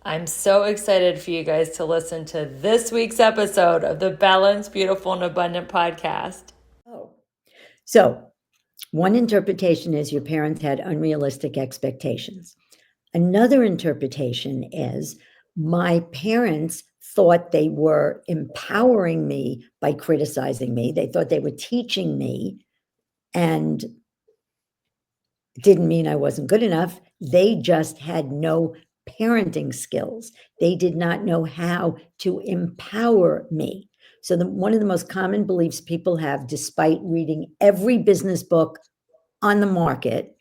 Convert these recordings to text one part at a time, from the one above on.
I'm so excited for you guys to listen to this week's episode of the Balanced, Beautiful, and Abundant podcast. Oh, so one interpretation is your parents had unrealistic expectations. Another interpretation is my parents thought they were empowering me by criticizing me. They thought they were teaching me and didn't mean I wasn't good enough. They just had no parenting skills. They did not know how to empower me. So one of the most common beliefs people have, despite reading every business book on the market,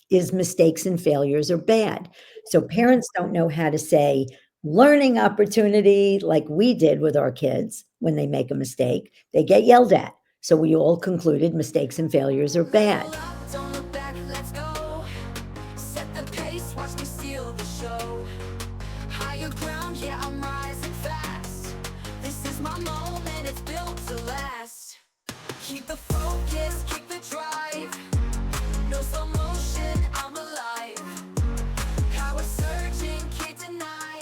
is mistakes and failures are bad. So parents don't know how to say learning opportunity like we did with our kids. When they make a mistake, they get yelled at. So we all concluded mistakes and failures are bad. Keep the focus, keep the drive. No slow motion, I'm alive. Power surging, can't deny.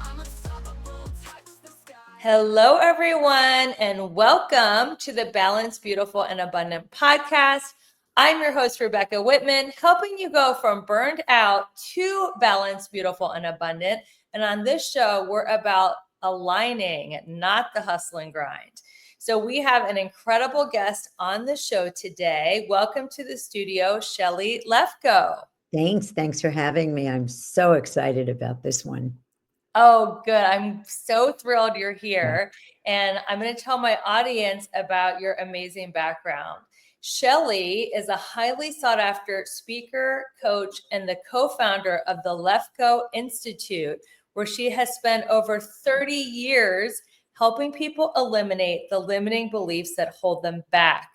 I'm unstoppable, touch the sky. Hello, everyone, and welcome to the Balanced, Beautiful, and Abundant podcast. I'm your host, Rebecca Whitman, helping you go from burned out to balanced, beautiful, and abundant. And on this show, we're about aligning, not the hustle and grind. So we have an incredible guest on the show today. Welcome to the studio, Shelly Lefkoe. Thanks for having me. I'm so excited about this one. Oh, good. I'm so thrilled you're here. And I'm going to tell my audience about your amazing background. Shelly is a highly sought after speaker, coach, and the co-founder of the Lefkoe Institute, where she has spent over 30 years helping people eliminate the limiting beliefs that hold them back.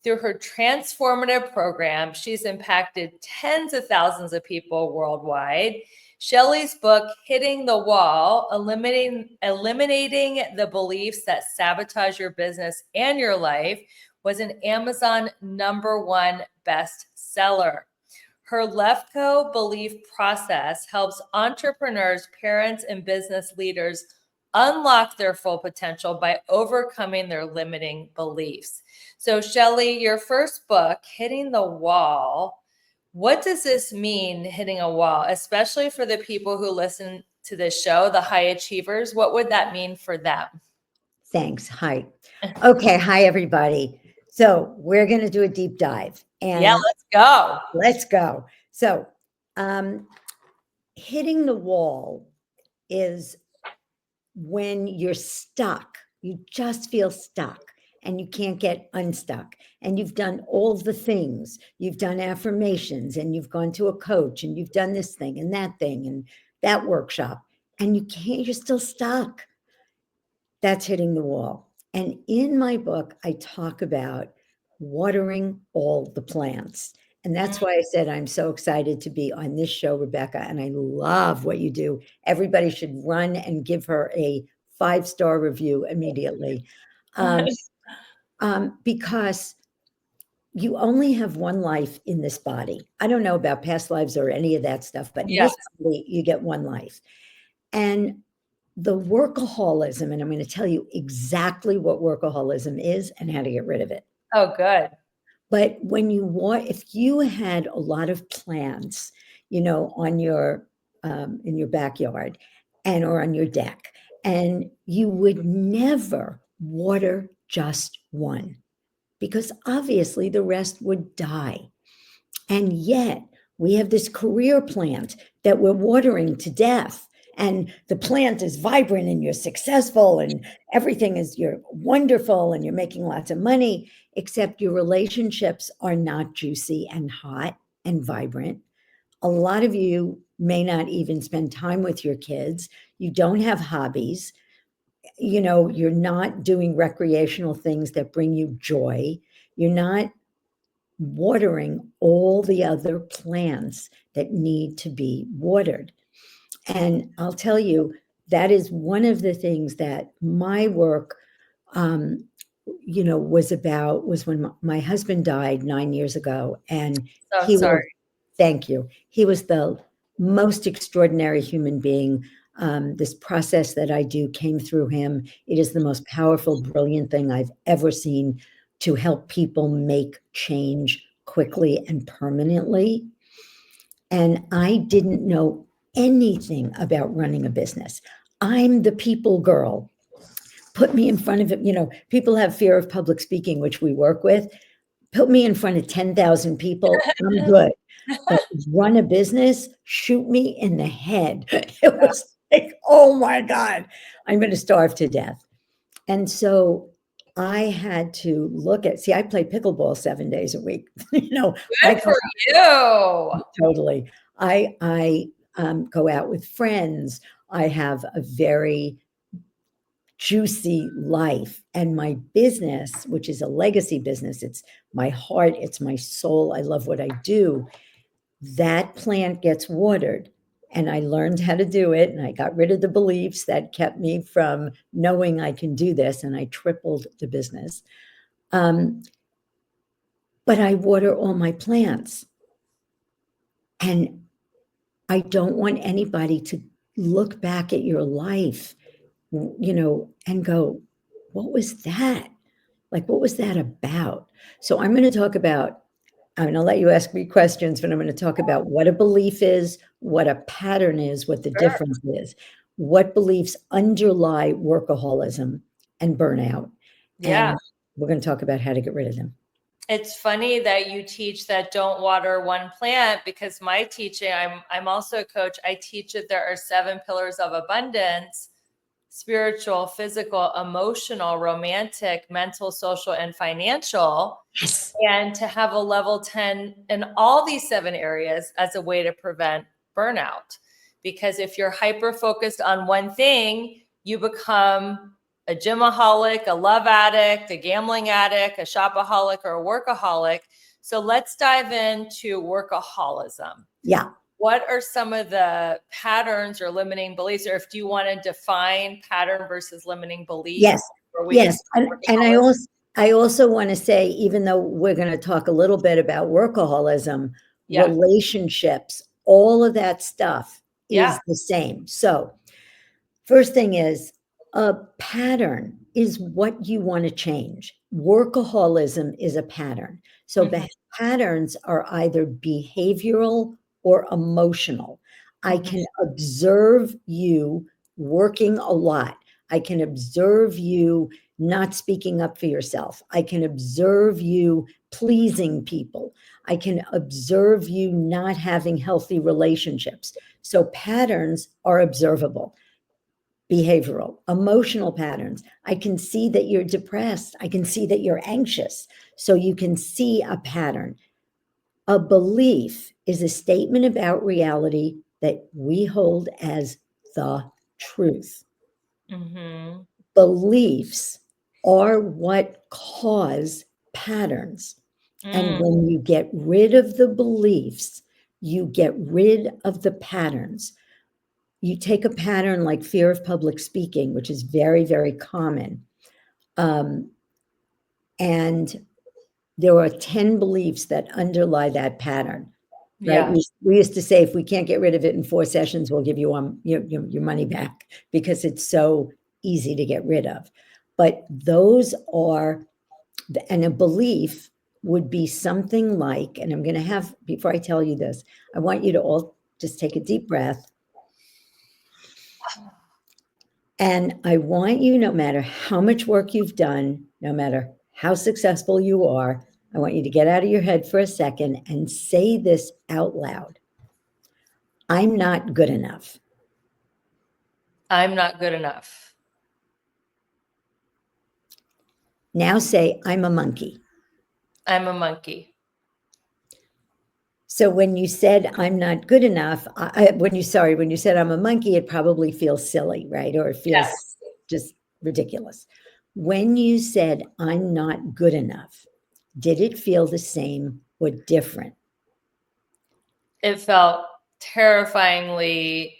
Through her transformative program, she's impacted tens of thousands of people worldwide. Shelly's book, Hitting the Wall, Eliminating the Beliefs That Sabotage Your Business and Your Life, was an Amazon #1 bestseller. Her Lefkoe belief process helps entrepreneurs, parents, and business leaders unlock their full potential by overcoming their limiting beliefs. So, Shelly, your first book, Hitting the Wall, what does this mean, hitting a wall, especially for the people who listen to this show, the high achievers? What would that mean for them? Thanks. Hi. Okay. Hi, everybody. So we're going to do a deep dive. And yeah, let's go. Let's go. So hitting the wall is when you're stuck. You just feel stuck and you can't get unstuck. And you've done all the things. You've done affirmations and you've gone to a coach and you've done this thing and that workshop. And you can't, you're still stuck. That's hitting the wall. And in my book, I talk about watering all the plants. And that's why I said I'm so excited to be on this show, Rebecca, and I love what you do. Everybody should run and give her a 5-star review immediately. Because you only have one life in this body. I don't know about past lives or any of that stuff, but in this body, you get one life. And the workaholism, and I'm going to tell you exactly what workaholism is and how to get rid of it. Oh, good. But if you had a lot of plants, on your in your backyard or on your deck, and you would never water just one, because obviously the rest would die. And yet we have this career plant that we're watering to death. And the plant is vibrant and you're successful and you're wonderful and you're making lots of money, except your relationships are not juicy and hot and vibrant. A lot of you may not even spend time with your kids. You don't have hobbies. You're not doing recreational things that bring you joy. You're not watering all the other plants that need to be watered. And I'll tell you, that is one of the things that my work, was when my husband died 9 years ago. And So sorry. Thank you. He was the most extraordinary human being. This process that I do came through him. It is the most powerful, brilliant thing I've ever seen to help people make change quickly and permanently. And I didn't know anything about running a business. I'm the people girl. Put me in front of it. People have fear of public speaking, which we work with. Put me in front of 10,000 people, I'm good. But run a business, shoot me in the head. It was like, oh my God, I'm going to starve to death. And so I had to I play pickleball 7 days a week. Good for you. Totally. I go out with friends. I have a very juicy life, and my business, which is a legacy business, it's my heart, it's my soul. I love what I do. That plant gets watered, and I learned how to do it, and I got rid of the beliefs that kept me from knowing I can do this, and I tripled the business. But I water all my plants, and I don't want anybody to look back at your life, and go, what was that? Like, what was that about? So I'm going to let you ask me questions, but I'm going to talk about what a belief is, what a pattern is, what the Sure. difference is, what beliefs underlie workaholism and burnout. Yeah. And we're going to talk about how to get rid of them. It's funny that you teach that don't water one plant, because my teaching, I'm also a coach. I teach that there are 7 pillars of abundance: spiritual, physical, emotional, romantic, mental, social, and financial. Yes. And to have a level 10 in all these 7 areas as a way to prevent burnout. Because if you're hyper focused on one thing, you become a gymaholic, a love addict, a gambling addict, a shopaholic, or a workaholic. So let's dive into workaholism. Yeah. What are some of the patterns or limiting beliefs, or if do you want to define pattern versus limiting beliefs? Yes. Yes. And I also want to say, even though we're going to talk a little bit about workaholism, relationships, all of that stuff is the same. So first thing is, a pattern is what you want to change. Workaholism is a pattern. So patterns are either behavioral or emotional. I can observe you working a lot. I can observe you not speaking up for yourself. I can observe you pleasing people. I can observe you not having healthy relationships. So patterns are observable. Behavioral, emotional patterns. I can see that you're depressed. I can see that you're anxious. So you can see a pattern. A belief is a statement about reality that we hold as the truth. Beliefs are what cause patterns. And when you get rid of the beliefs, you get rid of the patterns. You take a pattern like fear of public speaking, which is very, very common. And there are 10 beliefs that underlie that pattern, right? We used to say, if we can't get rid of it in 4 sessions, we'll give you your money back, because it's so easy to get rid of. But those are, and a belief would be something like, and I'm going to have, before I tell you this, I want you to all just take a deep breath. And I want you, no matter how much work you've done, no matter how successful you are, I want you to get out of your head for a second and say this out loud. I'm not good enough. I'm not good enough. Now say, I'm a monkey. I'm a monkey. So when you said I'm not good enough, when you said I'm a monkey, it probably feels silly, right? Or it feels just ridiculous. When you said I'm not good enough, did it feel the same or different? It felt terrifyingly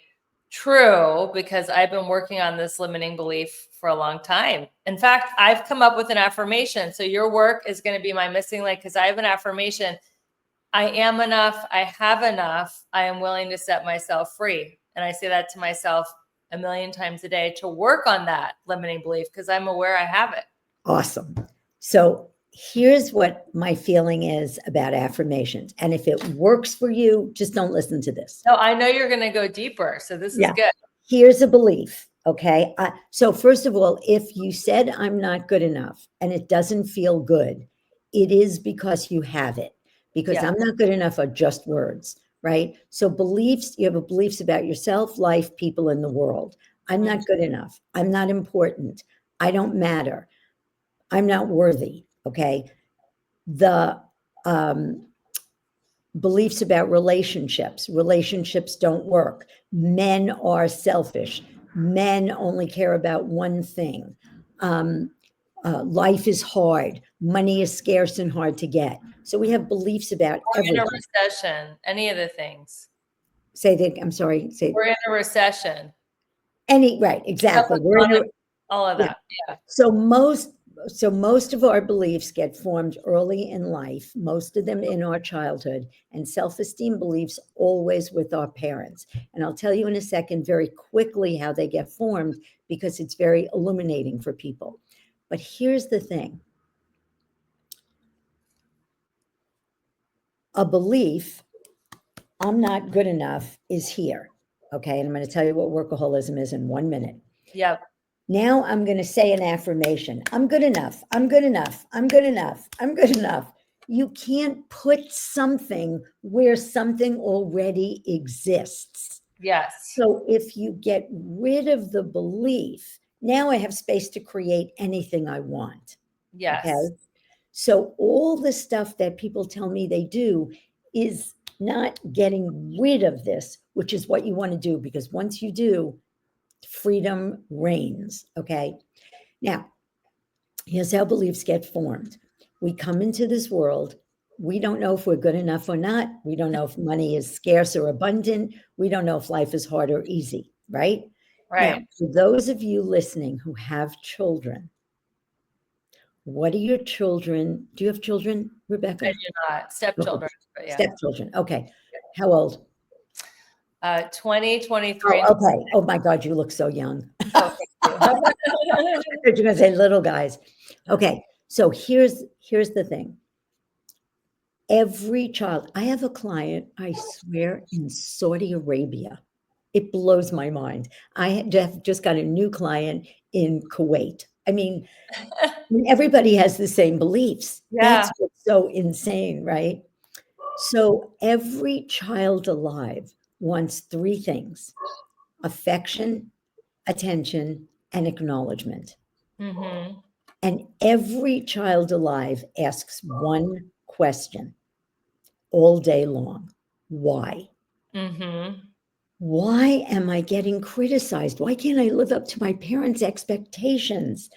true, because I've been working on this limiting belief for a long time. In fact, I've come up with an affirmation. So your work is going to be my missing link, because I have an affirmation. I am enough. I have enough. I am willing to set myself free. And I say that to myself a million times a day to work on that limiting belief because I'm aware I have it. Awesome. So here's what my feeling is about affirmations. And if it works for you, just don't listen to this. No, I know you're going to go deeper. So this is good. Here's a belief. Okay. So first of all, if you said I'm not good enough and it doesn't feel good, it is because you have it. Because I'm not good enough are just words, right? So beliefs, you have beliefs about yourself, life, people, in the world. I'm not good enough. I'm not important. I don't matter. I'm not worthy. Okay. The beliefs about relationships don't work. Men are selfish. Men only care about one thing. Life is hard. Money is scarce and hard to get. So we have beliefs about everything. We're in a recession, any of the things. Say that, I'm sorry. We're in a recession. Right, exactly. We're in all of that. Yeah. So most of our beliefs get formed early in life, most of them in our childhood, and self-esteem beliefs always with our parents. And I'll tell you in a second very quickly how they get formed because it's very illuminating for people. But here's the thing. A belief, I'm not good enough, is here. Okay. And I'm going to tell you what workaholism is in 1 minute. Yep. Now I'm going to say an affirmation. I'm good enough. I'm good enough. I'm good enough. I'm good enough. You can't put something where something already exists. Yes. So if you get rid of the belief, now I have space to create anything I want. Yes. Okay. So all the stuff that people tell me they do is not getting rid of this, which is what you want to do, because once you do, freedom reigns. Okay. Now, here's how beliefs get formed. We come into this world. We don't know if we're good enough or not. We don't know if money is scarce or abundant. We don't know if life is hard or easy, right? Right. Now, for those of you listening who have children, what are your children? Do you have children, Rebecca? I do not. Stepchildren. Okay. Stepchildren. Okay. How old? 20, 23. Oh, okay. Oh my God, you look so young. Oh, thank you. You're going to say little guys. Okay. So here's the thing. Every child, I have a client, I swear, in Saudi Arabia. It blows my mind. I have just got a new client in Kuwait. I mean, everybody has the same beliefs. Yeah. That's what's so insane, right? So every child alive wants three things: affection, attention, and acknowledgement. Mm-hmm. And every child alive asks one question all day long: why? Mm-hmm. Why am I getting criticized? Why can't I live up to my parents' expectations?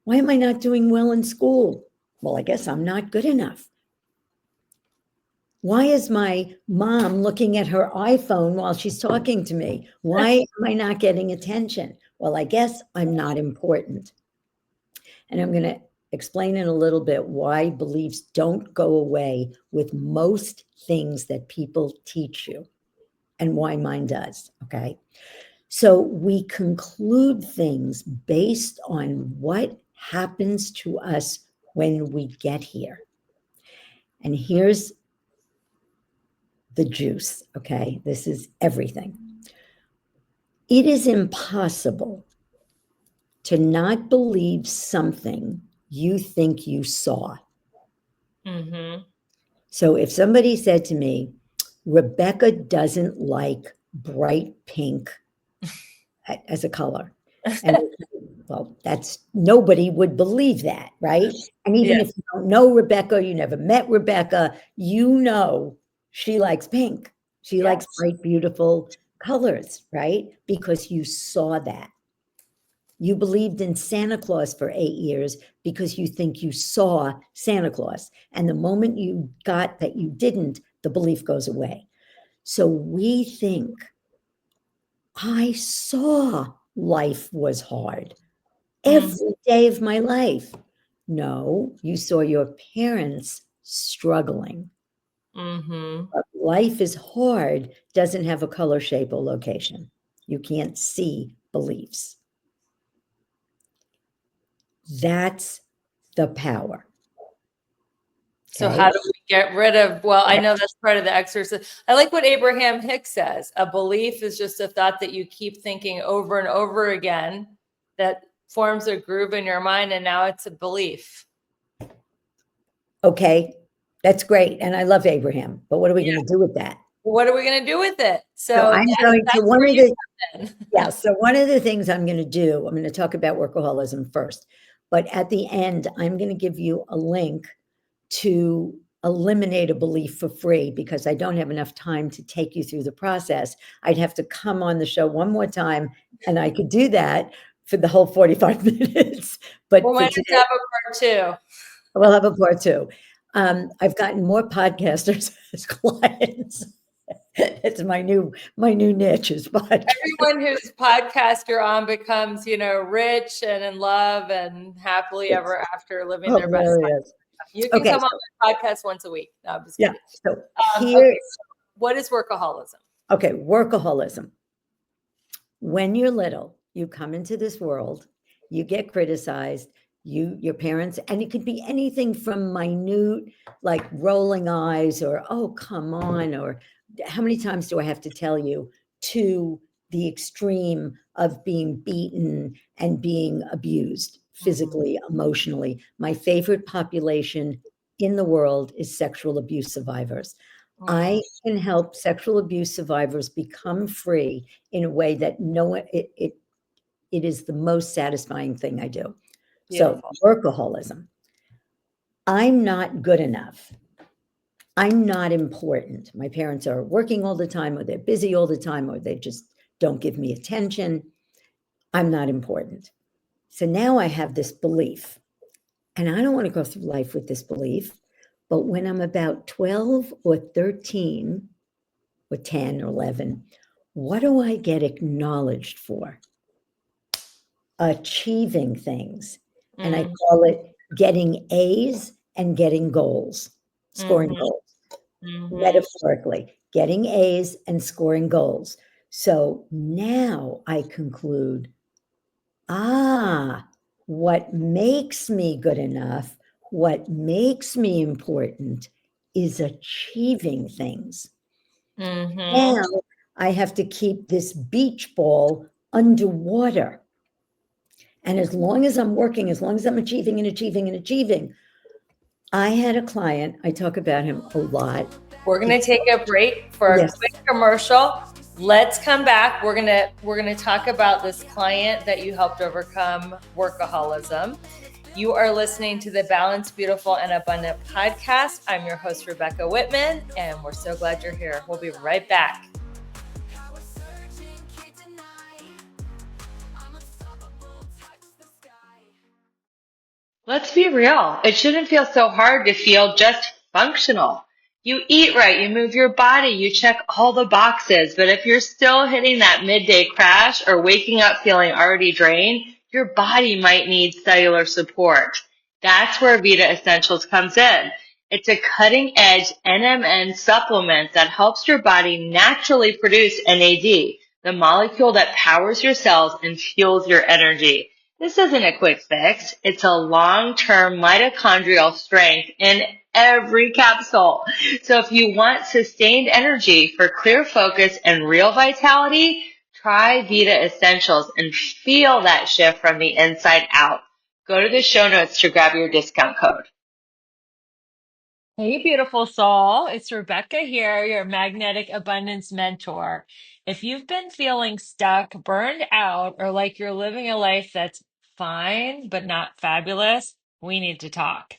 Why am I not doing well in school? Well, I guess I'm not good enough. Why is my mom looking at her iPhone while she's talking to me? Why am I not getting attention? Well, I guess I'm not important. And I'm going to explain in a little bit why beliefs don't go away with most things that people teach you and why mine does. Okay. So we conclude things based on what happens to us when we get here. And here's the juice. Okay. This is everything. It is impossible to not believe something you think you saw. Mm-hmm. So if somebody said to me, Rebecca doesn't like bright pink as a color, and well, that's, nobody would believe that, right? And even if you don't know Rebecca, you never met Rebecca, you know she likes pink. She likes bright, beautiful colors, right? Because you saw that. You believed in Santa Claus for 8 years because you think you saw Santa Claus. And the moment you got that you didn't, the belief goes away. So we think, I saw life was hard every day of my life. No, you saw your parents struggling. Mm-hmm. Life is hard doesn't have a color, shape, or location. You can't see beliefs. That's the power. So Okay. how do we get rid of, well, I know that's part of the exercise. I like what Abraham Hicks says. A belief is just a thought that you keep thinking over and over again that forms a groove in your mind, and now it's a belief. Okay. That's great. And I love Abraham, but what are we Yeah. going to do with that? What are we going to do with it? So I'm going to that's one where of you the come in. yeah, so one of the things I'm going to do, I'm going to talk about workaholism first, but at the end, I'm going to give you a link to eliminate a belief for free because I don't have enough time to take you through the process. I'd have to come on the show one more time, and I could do that for the whole 45 minutes. But We for might today, have a part 2. we'll have a part two. I've gotten more podcasters as clients. It's my new niche is podcast. Everyone whose podcast you're on becomes, rich and in love and happily ever after living their best life. Hilarious. You can Okay, come on so my podcast once a week. No, I'm just yeah, kidding. so Okay, here, so what is workaholism? okay, workaholism. When you're little, you come into this world, you get criticized, your parents, and it could be anything from minute, like rolling eyes or, oh, come on, or how many times do I have to tell you, to the extreme of being beaten and being abused physically, emotionally. My favorite population in the world is sexual abuse survivors. I can help sexual abuse survivors become free in a way that no one it is the most satisfying thing I do. So, Beautiful. workaholism. I'm not good enough. I'm not important. My parents are working all the time, or they're busy all the time, or they just don't give me attention. I'm not important. So now I have this belief, and I don't want to go through life with this belief. But when I'm about 12 or 13, or 10 or 11, what do I get acknowledged for? Achieving things. And I call it getting A's and getting goals, scoring Mm-hmm. goals, Mm-hmm. metaphorically, getting A's and scoring goals. So now I conclude, what makes me good enough, what makes me important is achieving things. Mm-hmm. Now I have to keep this beach ball underwater. And as long as I'm working, as long as I'm achieving and achieving and achieving, I had a client, I talk about him a lot. We're gonna take a break for a Yes. quick commercial. Let's come back. We're gonna talk about this client that you helped overcome workaholism. You are listening to the Balanced, Beautiful, and Abundant podcast. I'm your host, Rebecca Whitman, and we're so glad you're here. We'll be right back. Let's be real. It shouldn't feel so hard to feel just functional. You eat right, you move your body, you check all the boxes. But if you're still hitting that midday crash or waking up feeling already drained, your body might need cellular support. That's where Vita Essentials comes in. It's a cutting edge NMN supplement that helps your body naturally produce NAD, the molecule that powers your cells and fuels your energy. This isn't a quick fix. It's a long-term mitochondrial strength in every capsule. So if you want sustained energy for clear focus and real vitality, try Vita Essentials and feel that shift from the inside out. Go to the show notes to grab your discount code. Hey, beautiful soul. It's Rebecca here, your magnetic abundance mentor. If you've been feeling stuck, burned out, or like you're living a life that's fine, but not fabulous, we need to talk.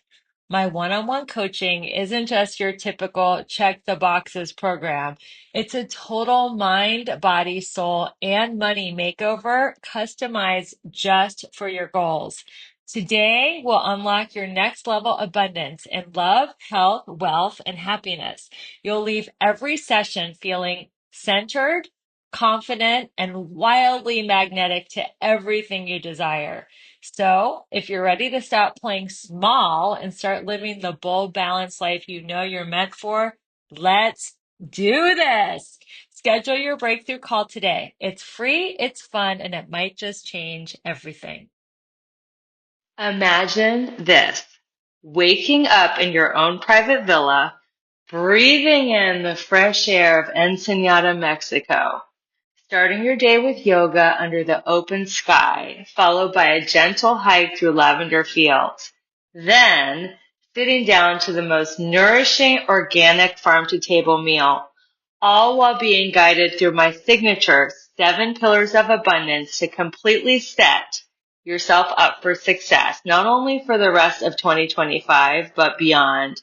My one-on-one coaching isn't just your typical check the boxes program. It's a total mind, body, soul, and money makeover customized just for your goals. Today will unlock your next level abundance in love, health, wealth, and happiness. You'll leave every session feeling centered, confident, and wildly magnetic to everything you desire. So, if you're ready to stop playing small and start living the bold, balanced life you know you're meant for, Let's do this. Schedule your breakthrough call today. It's free, it's fun, and it might just change everything. Imagine this, waking up in your own private villa, breathing in the fresh air of Ensenada, Mexico, starting your day with yoga under the open sky, followed by a gentle hike through lavender fields. Then, sitting down to the most nourishing organic farm to table meal, all while being guided through my signature 7 pillars of abundance to completely set yourself up for success, not only for the rest of 2025, but beyond.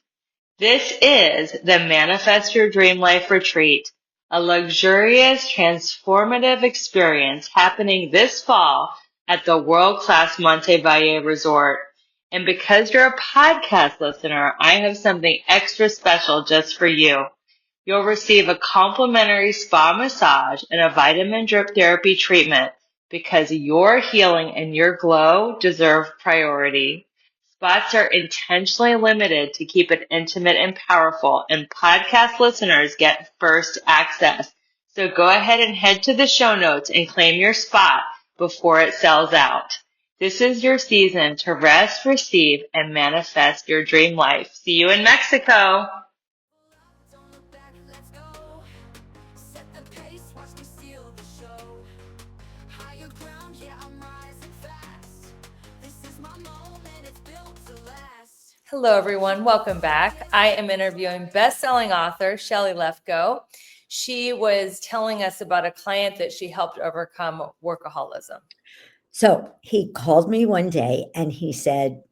This is the Manifest Your Dream Life Retreat, a luxurious, transformative experience happening this fall at the world-class Monte Valle Resort. And because you're a podcast listener, I have something extra special just for you. You'll receive a complimentary spa massage and a vitamin drip therapy treatment because your healing and your glow deserve priority. Spots are intentionally limited to keep it intimate and powerful, and podcast listeners get first access. So go ahead and head to the show notes and claim your spot before it sells out. This is your season to rest, receive, and manifest your dream life. See you in Mexico. Don't look back, let's go. Set the pace, watch me steal the show. Higher ground, yeah, I'm rising fast. This is my moment, it's built to last. Hello, everyone. Welcome back. I am interviewing best-selling author Shelly Lefkoe. She was telling us about a client that she helped overcome workaholism. So he called me one day and he said,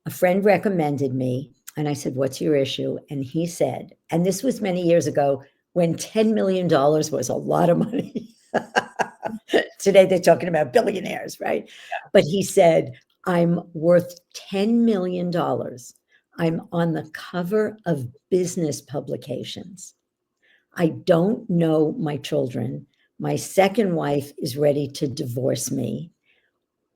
a friend recommended me. And I said, what's your issue? And he said, and this was many years ago when $10 million was a lot of money. Today they're talking about billionaires, right? Yeah. But he said, I'm worth $10 million. I'm on the cover of business publications. I don't know my children. My second wife is ready to divorce me.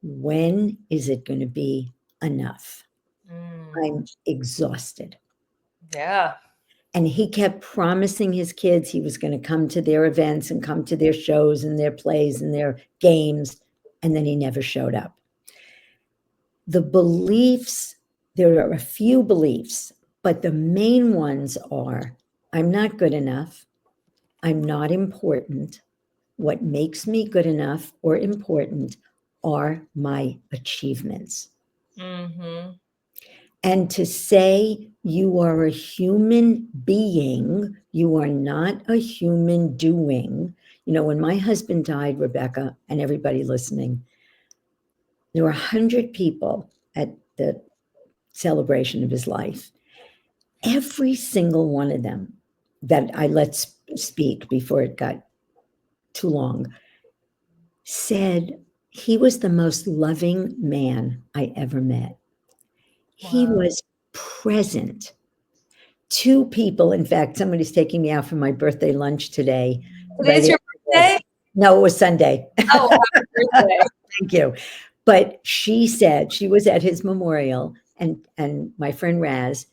When is it going to be enough? I'm exhausted. Yeah. And he kept promising his kids he was going to come to their events and come to their shows and their plays and their games. And then he never showed up. The beliefs, there are a few beliefs, but the main ones are, I'm not good enough. I'm not important. What makes me good enough or important are my achievements. Mm-hmm. And to say you are a human being, you are not a human doing. You know, when my husband died, Rebecca, and everybody listening, there were 100 people at the celebration of his life. Every single one of them that I let speak before it got too long said he was the most loving man I ever met. He was present. 2 people, in fact, somebody's taking me out for my birthday lunch today. Today's your birthday? No, it was Sunday. Oh, happy birthday. Thank you. But she said she was at his memorial, and my friend Raz,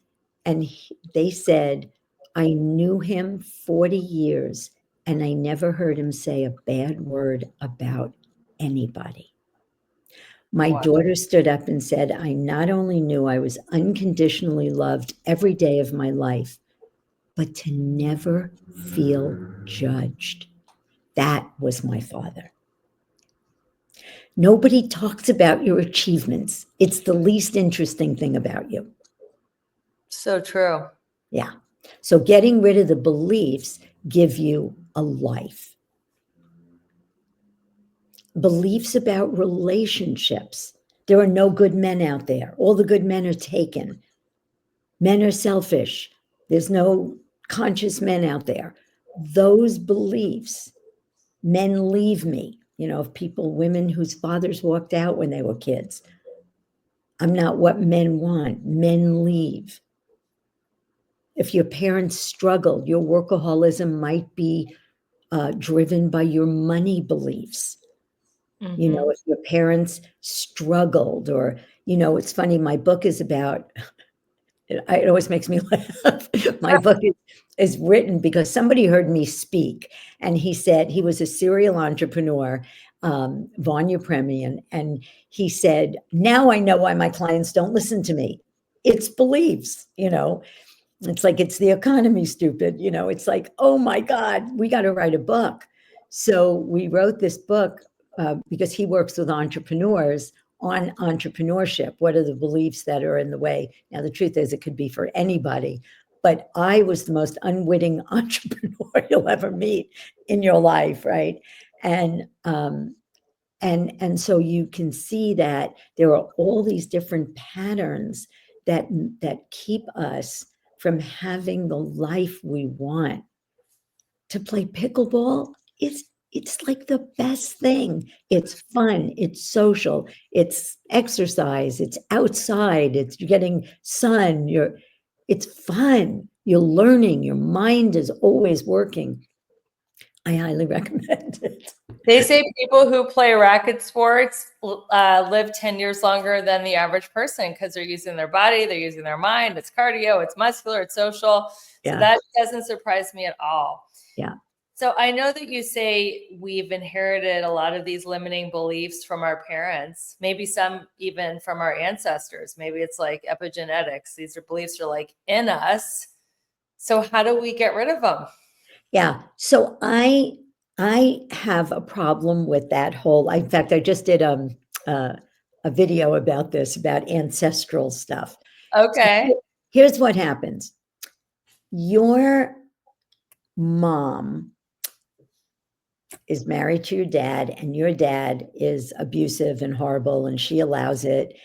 and they said, I knew him 40 years, and I never heard him say a bad word about anybody. My daughter stood up and said, I not only knew I was unconditionally loved every day of my life, but to never feel judged. That was my father. Nobody talks about your achievements. It's the least interesting thing about you. So true. Yeah. So getting rid of the beliefs give you a life. Beliefs about relationships. There are no good men out there. All the good men are taken. Men are selfish. There's no conscious men out there. Those beliefs, men leave me, you know, of people, women whose fathers walked out when they were kids. I'm not what men want. Men leave. If your parents struggled, your workaholism might be driven by your money beliefs. Mm-hmm. You know, if your parents struggled, or, you know, it's funny, my book is about it always makes me laugh. My book is written because somebody heard me speak, and he said he was a serial entrepreneur, Vanya Premian, and he said, "Now I know why my clients don't listen to me. It's beliefs, you know." It's like, it's the economy, stupid. You know, it's like, oh my God, we got to write a book. So we wrote this book because he works with entrepreneurs on entrepreneurship. What are the beliefs that are in the way? Now, the truth is, it could be for anybody. But I was the most unwitting entrepreneur you'll ever meet in your life, right? And so you can see that there are all these different patterns that keep us from having the life we want. To play pickleball, it's like the best thing. It's fun, it's social, it's exercise, it's outside, it's you're getting sun, it's fun. You're learning, your mind is always working. I highly recommend it. They say people who play racket sports live 10 years longer than the average person because they're using their body, they're using their mind. It's cardio, it's muscular, it's social. So Yeah. that doesn't surprise me at all. Yeah. So I know that you say we've inherited a lot of these limiting beliefs from our parents, maybe some even from our ancestors. Maybe it's like epigenetics. These are beliefs are like in us. So how do we get rid of them? Yeah. So I have a problem with that whole. In fact, I just did a video about this, about ancestral stuff. Okay. So here's what happens. Your mom is married to your dad, and your dad is abusive and horrible, and she allows it.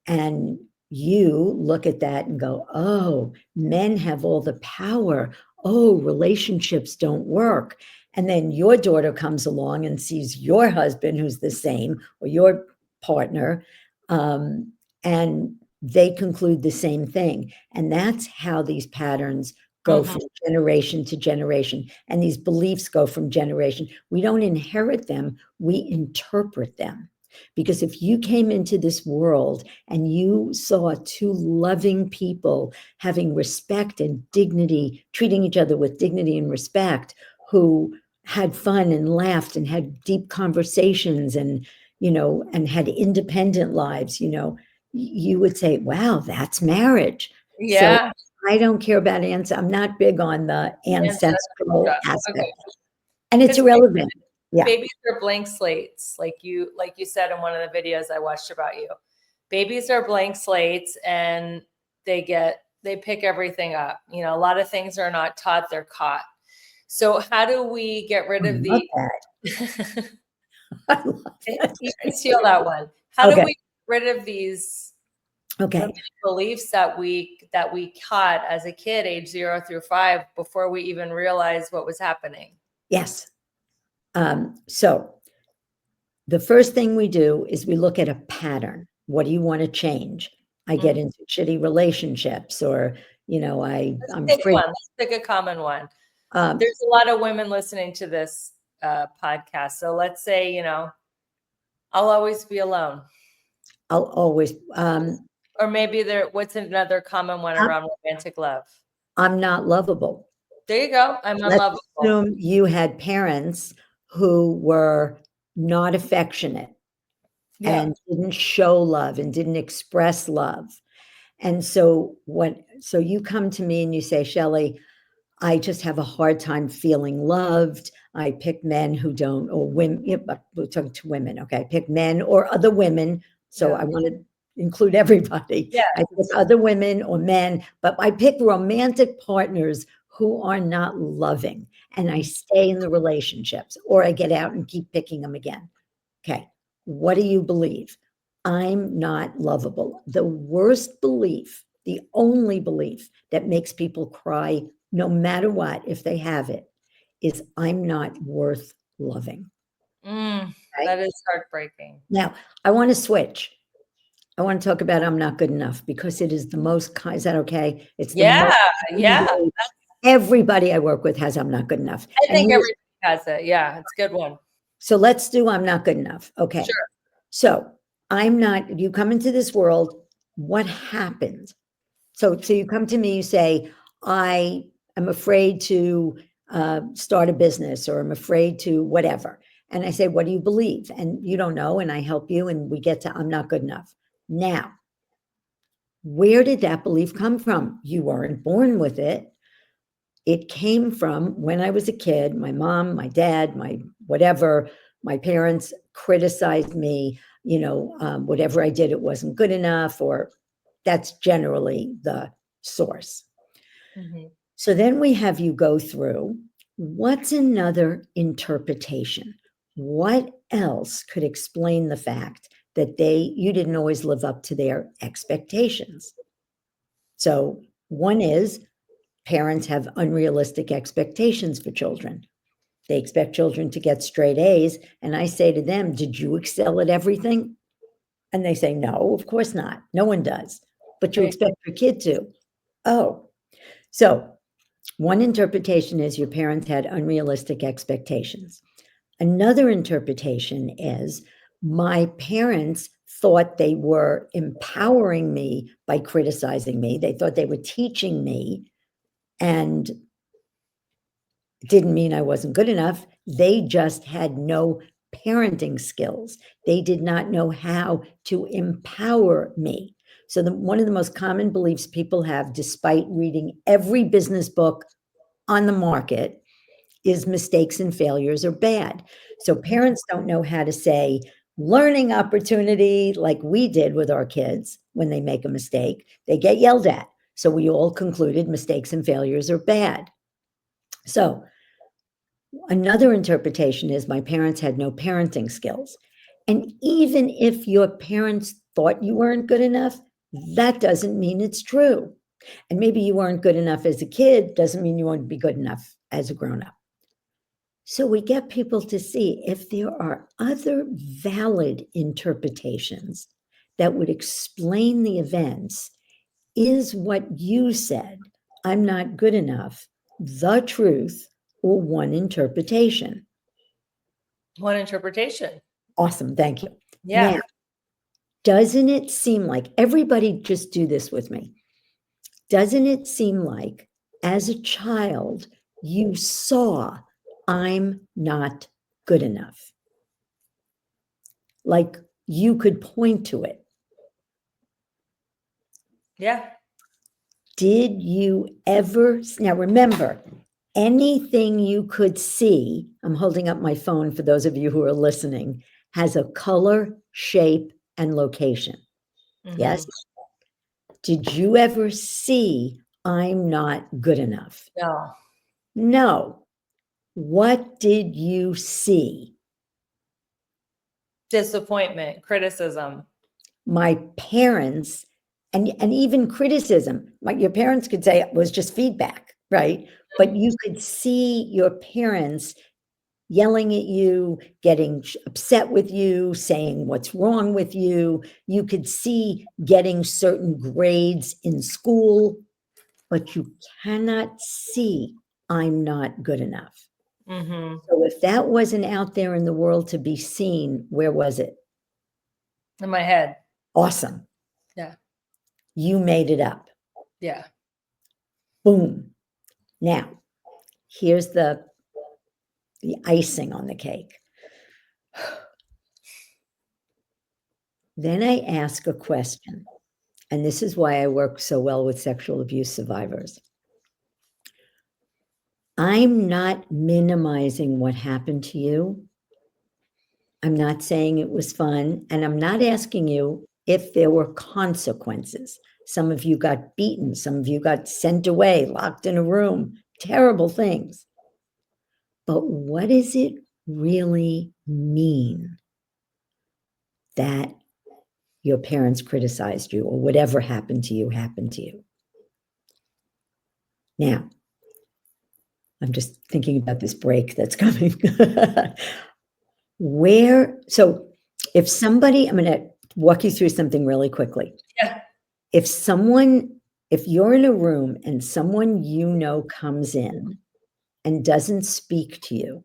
And you look at that and go, oh, men have all the power. Oh, relationships don't work. And then your daughter comes along and sees your husband, who's the same, or your partner, and they conclude the same thing. And that's how these patterns go from generation to generation. And these beliefs go from generation. We don't inherit them, we interpret them. Because if you came into this world and you saw two loving people having respect and dignity, treating each other with dignity and respect, who had fun and laughed and had deep conversations and, you know, and had independent lives, you know, you would say, wow, that's marriage. Yeah. So I don't care about I'm not big on the ancestral aspect. Okay. And it's irrelevant. Yeah. Babies are blank slates, like you said in one of the videos I watched about you. Babies are blank slates, and they pick everything up. You know, a lot of things are not taught, they're caught. So how do we get rid of the I love that. you can steal that one. How do we get rid of these beliefs that we caught as a kid, age 0 through 5, before we even realized what was happening? Yes. So the first thing we do is we look at a pattern. What do you want to change? I get into shitty relationships, or, you know, I'm afraid. Let's pick a common one. There's a lot of women listening to this podcast. So let's say, you know, I'll always be alone. I'll always. Or maybe what's another common one around romantic love? I'm not lovable. There you go. I'm unlovable. Let's assume you had parents who were not affectionate and didn't show love and didn't express love. And so you come to me and you say, Shelly, I just have a hard time feeling loved. I pick men who don't, or women, we're talking to women, okay? I pick men or other women. So I want to include everybody. Yeah. I pick other women or men, but I pick romantic partners who are not loving, and I stay in the relationships, or I get out and keep picking them again. Okay. What do you believe? I'm not lovable. The worst belief, the only belief that makes people cry, no matter what, if they have it, is I'm not worth loving. Right? That is heartbreaking. Now, I want to switch. I want to talk about I'm not good enough, because it is the most, is that okay? It's the most, everybody I work with has I'm not good enough. I think everybody has it. Yeah, it's a good one. So let's do I'm not good enough. Okay. Sure. So you come into this world, what happened? So you come to me, you say, I am afraid to start a business, or I'm afraid to whatever. And I say, what do you believe? And you don't know. And I help you. And we get to, I'm not good enough. Now, where did that belief come from? You weren't born with it. It came from when I was a kid, my mom, my dad, my whatever, my parents criticized me, whatever I did, it wasn't good enough, or that's generally the source. Mhm. So then we have you go through, what's another interpretation? What else could explain the fact that you didn't always live up to their expectations? So one is, parents have unrealistic expectations for children. They expect children to get straight A's. And I say to them, did you excel at everything? And they say, no, of course not. No one does. But you Right. expect your kid to. Oh, so one interpretation is your parents had unrealistic expectations. Another interpretation is my parents thought they were empowering me by criticizing me. They thought they were teaching me, and didn't mean I wasn't good enough. They just had no parenting skills. They did not know how to empower me. So one of the most common beliefs people have, despite reading every business book on the market, is mistakes and failures are bad. So parents don't know how to say learning opportunity like we did with our kids. When they make a mistake, they get yelled at. So we all concluded mistakes and failures are bad. So another interpretation is my parents had no parenting skills. And even if your parents thought you weren't good enough, that doesn't mean it's true. And maybe you weren't good enough as a kid, doesn't mean you won't be good enough as a grown-up. So we get people to see if there are other valid interpretations that would explain the events. Is what you said, I'm not good enough, the truth, or one interpretation? One interpretation. Awesome, thank you. Yeah. Now, doesn't it seem like, everybody just do this with me, doesn't it seem like as a child you saw, I'm not good enough? Like you could point to it. Yeah. Did you ever, now remember, anything you could see, I'm holding up my phone for those of you who are listening, has a color, shape, and location. Yes? Did you ever see, I'm not good enough? No. No. What did you see? Disappointment, criticism. My parents, and even criticism, like your parents could say it was just feedback, right? But you could see your parents yelling at you, getting upset with you, saying what's wrong with you. You could see getting certain grades in school, but you cannot see, I'm not good enough. Mm-hmm. So if that wasn't out there in the world to be seen, where was it? In my head. Awesome. Yeah. You made it up. Yeah. Boom. Now, here's the icing on the cake. Then I ask a question, and this is why I work so well with sexual abuse survivors. I'm not minimizing what happened to you. I'm not saying it was fun, and I'm not asking you if there were consequences. Some of you got beaten, some of you got sent away, locked in a room, terrible things. But what does it really mean that your parents criticized you or whatever happened to you happened to you? Now, I'm just thinking about this break that's coming. So if somebody, I'm going to walk you through something really quickly. Yeah. If you're in a room and someone you know comes in and doesn't speak to you,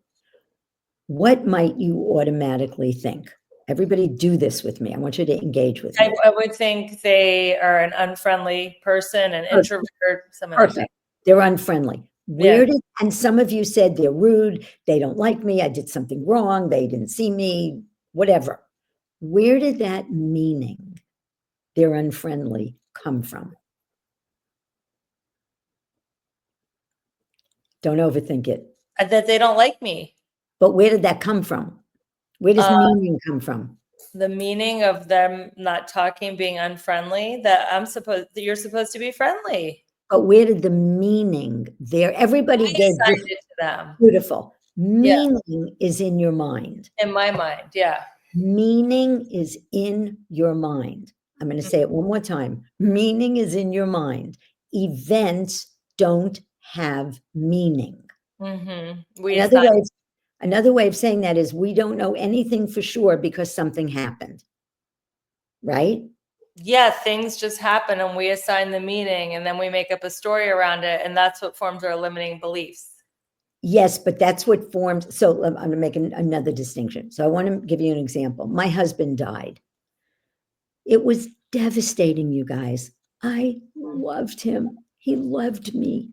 what might you automatically think? Everybody do this with me. I want you to engage with I, me. I would think they are an unfriendly person, an introvert, something like that. Perfect. They're unfriendly. Yeah. And some of you said they're rude, they don't like me, I did something wrong, they didn't see me, whatever. Where did that meaning, they're unfriendly, come from? Don't overthink it. That they don't like me. But where did that come from? Where does meaning come from? The meaning of them not talking, being unfriendly, that you're supposed to be friendly. But where did the meaning there? Everybody I gave assigned it to them. beautiful. Meaning is in your mind. In my mind, yeah. Meaning is in your mind. I'm going to say it one more time. Meaning is in your mind. Events don't have meaning. Mm-hmm. Another way of saying that is we don't know anything for sure because something happened. Right? Yeah, things just happen and we assign the meaning and then we make up a story around it. And that's what forms our limiting beliefs. Yes, but that's what forms. So I'm going to make another distinction. So I want to give you an example. My husband died. It was devastating, you guys. I loved him. He loved me.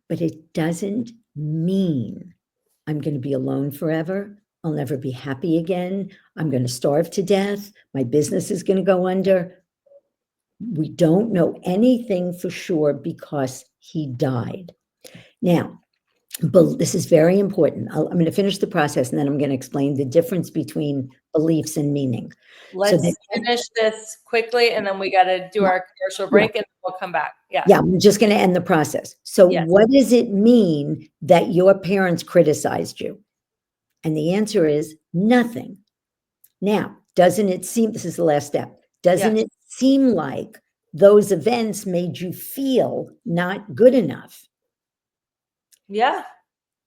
But it doesn't mean I'm going to be alone forever. I'll never be happy again. I'm going to starve to death. My business is going to go under. We don't know anything for sure because he died. Now, this is very important. I'm going to finish the process and then I'm going to explain the difference between beliefs and meaning. Let's finish this quickly and then we got to do our commercial break and we'll come back. Yeah. Yeah, I'm just going to end the process. So what does it mean that your parents criticized you? And the answer is nothing. Now, doesn't it seem, this is the last step, doesn't it seem like those events made you feel not good enough? Yeah.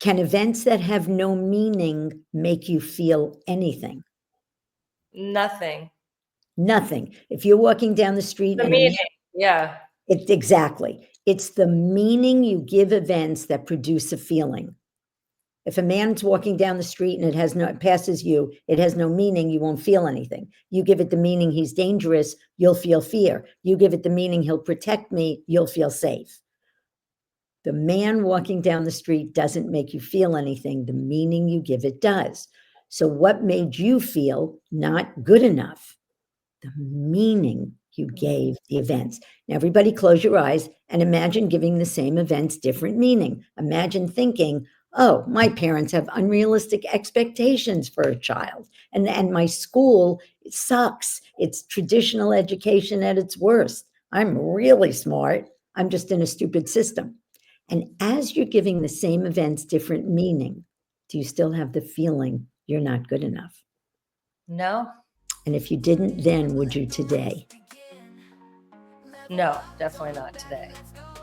Can events that have no meaning make you feel anything? Nothing. Nothing. If you're walking down the street The and meaning. Yeah. Exactly. It's the meaning you give events that produce a feeling. If a man's walking down the street and it passes you, it has no meaning, you won't feel anything. You give it the meaning he's dangerous, you'll feel fear. You give it the meaning he'll protect me, you'll feel safe. The man walking down the street doesn't make you feel anything. The meaning you give it does. So what made you feel not good enough? The meaning you gave the events. Now, everybody close your eyes and imagine giving the same events different meaning. Imagine thinking, oh, my parents have unrealistic expectations for a child. And my school sucks. It's traditional education at its worst. I'm really smart. I'm just in a stupid system. And as you're giving the same events different meaning, do you still have the feeling you're not good enough? No. And if you didn't then, would you today? No, definitely not today.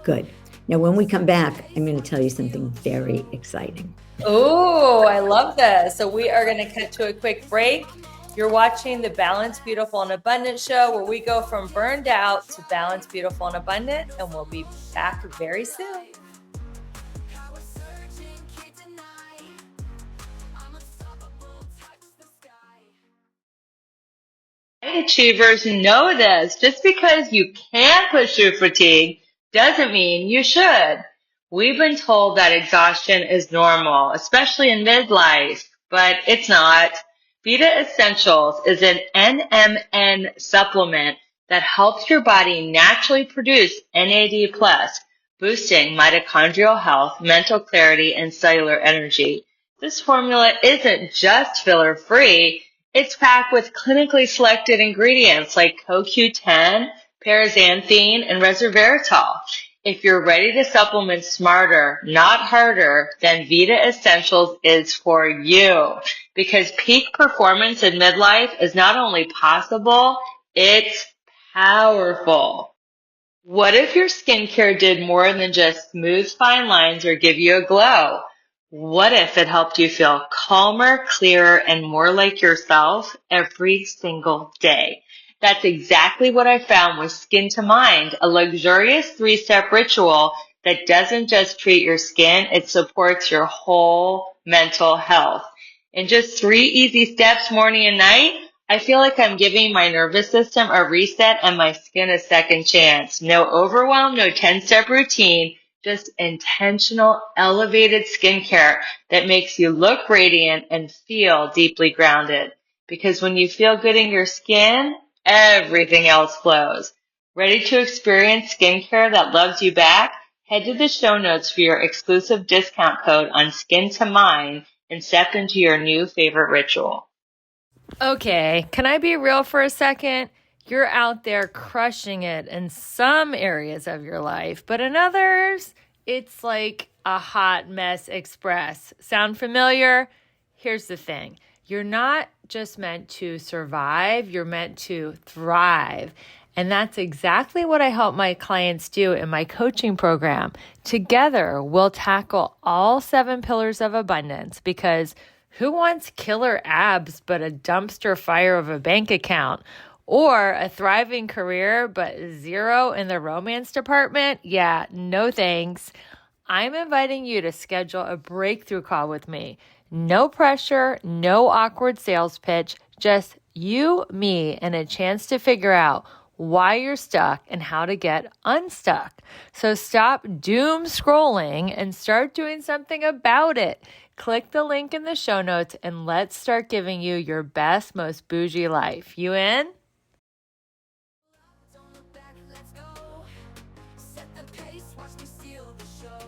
Good. Now, when we come back, I'm going to tell you something very exciting. Oh, I love this. So we are going to cut to a quick break. You're watching the Balanced, Beautiful, and Abundant show where we go from burned out to balanced, beautiful, and abundant. And we'll be back very soon. Achievers know this. Just because you can push through fatigue doesn't mean you should. We've been told that exhaustion is normal, especially in midlife, but it's not. Vita Essentials is an NMN supplement that helps your body naturally produce NAD+, boosting mitochondrial health, mental clarity, and cellular energy. This formula isn't just filler-free. It's packed with clinically selected ingredients like CoQ10, paraxanthine, and resveratrol. If you're ready to supplement smarter, not harder, then Vita Essentials is for you. Because peak performance in midlife is not only possible, it's powerful. What if your skincare did more than just smooth fine lines or give you a glow? What if it helped you feel calmer, clearer, and more like yourself every single day? That's exactly what I found with Skin to Mind, a luxurious 3-step ritual that doesn't just treat your skin, it supports your whole mental health. In just 3 easy steps, morning and night, I feel like I'm giving my nervous system a reset and my skin a second chance. No overwhelm, no 10-step routine, just intentional, elevated skincare that makes you look radiant and feel deeply grounded. Because when you feel good in your skin, everything else flows. Ready to experience skincare that loves you back? Head to the show notes for your exclusive discount code on Skin to Mind and step into your new favorite ritual. Okay, can I be real for a second? You're out there crushing it in some areas of your life, but in others, it's like a hot mess express. Sound familiar? Here's the thing. You're not just meant to survive, you're meant to thrive. And that's exactly what I help my clients do in my coaching program. Together, we'll tackle all 7 pillars of abundance because who wants killer abs but a dumpster fire of a bank account? Or a thriving career but zero in the romance department? Yeah, no thanks. I'm inviting you to schedule a breakthrough call with me. No pressure, no awkward sales pitch, just you, me, and a chance to figure out why you're stuck and how to get unstuck. So stop doom scrolling and start doing something about it. Click the link in the show notes and let's start giving you your best, most bougie life. You in? Don't look back, let's go. Set the pace, watch me steal the show.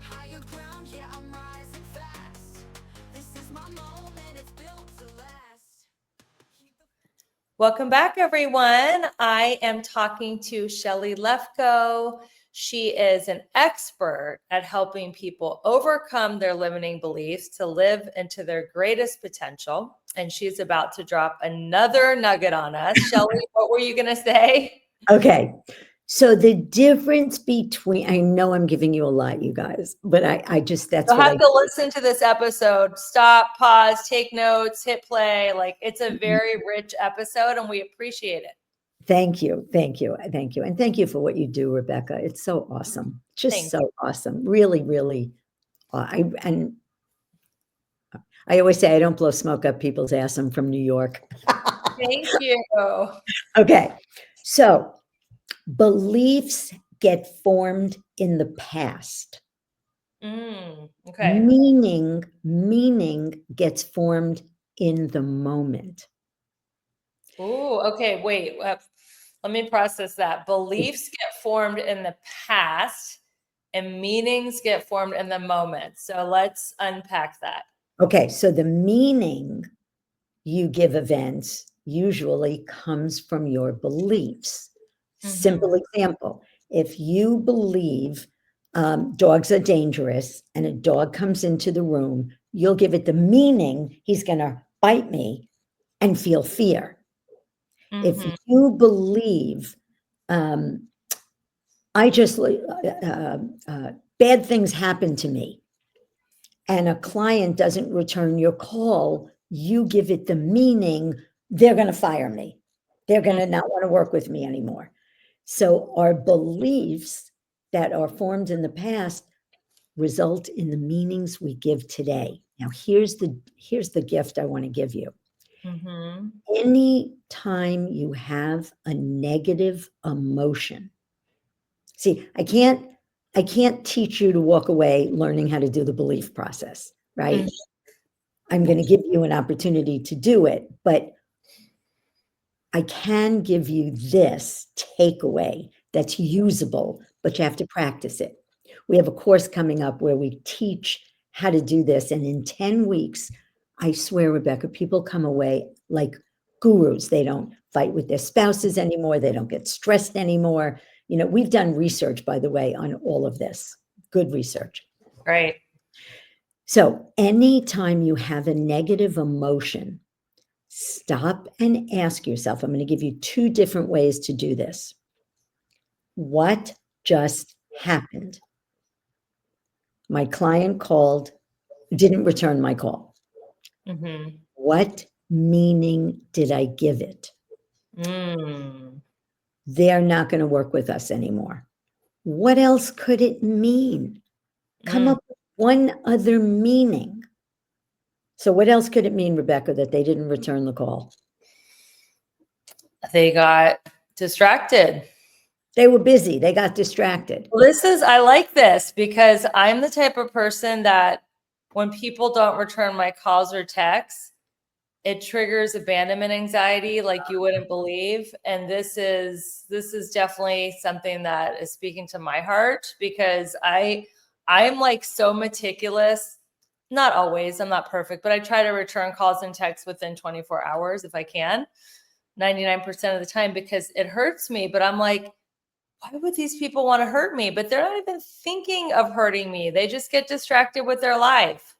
Higher ground, yeah, I'm rising fast. This is my moment, it's built to last. Welcome back, everyone. I am talking to Shelly Lefkoe. She is an expert at helping people overcome their limiting beliefs to live into their greatest potential. And she's about to drop another nugget on us. Shelly, what were you going to say? Okay. So the difference between, I know I'm giving you a lot, you guys, but I just, that's You'll what have to listen to this episode. Stop, pause, take notes, hit play. Like, it's a very rich episode and we appreciate it. Thank you. Thank you. Thank you. And thank you for what you do, Rebecca. It's so awesome. Just Thank so awesome. Really, really. And I always say I don't blow smoke up people's ass. I'm from New York. Thank you. Okay. So beliefs get formed in the past. Okay. Meaning gets formed in the moment. Ooh, okay. Wait, let me process that. Beliefs get formed in the past and meanings get formed in the moment. So let's unpack that. Okay. So the meaning you give events usually comes from your beliefs. Simple example. If you believe dogs are dangerous and a dog comes into the room, you'll give it the meaning he's going to bite me and feel fear. If you believe I just bad things happen to me and a client doesn't return your call, you give it the meaning they're going to fire me. They're going to not want to work with me anymore. So our beliefs that are formed in the past result in the meanings we give today. Now, here's the gift I want to give you. Any time you have a negative emotion, see, I can't teach you to walk away learning how to do the belief process, right? I'm going to give you an opportunity to do it, but I can give you this takeaway that's usable, but you have to practice it. We have a course coming up where we teach how to do this. And in 10 weeks, I swear, Rebecca, people come away like gurus. They don't fight with their spouses anymore. They don't get stressed anymore. You know, we've done research, by the way, on all of this, good research. Right. So anytime you have a negative emotion, stop and ask yourself, I'm going to give you 2 different ways to do this. What just happened? My client called, didn't return my call. What meaning did I give it? They're not going to work with us anymore. What else could it mean? Come up with one other meaning. So what else could it mean, Rebecca, that they didn't return the call? They got distracted. They were busy. They got distracted. Well, I like this because I'm the type of person that when people don't return my calls or texts, it triggers abandonment anxiety like you wouldn't believe. And this is definitely something that is speaking to my heart because I'm like so meticulous. Not always, I'm not perfect, but I try to return calls and texts within 24 hours if I can, 99% of the time, because it hurts me. But I'm like, why would these people want to hurt me? But they're not even thinking of hurting me. They just get distracted with their life.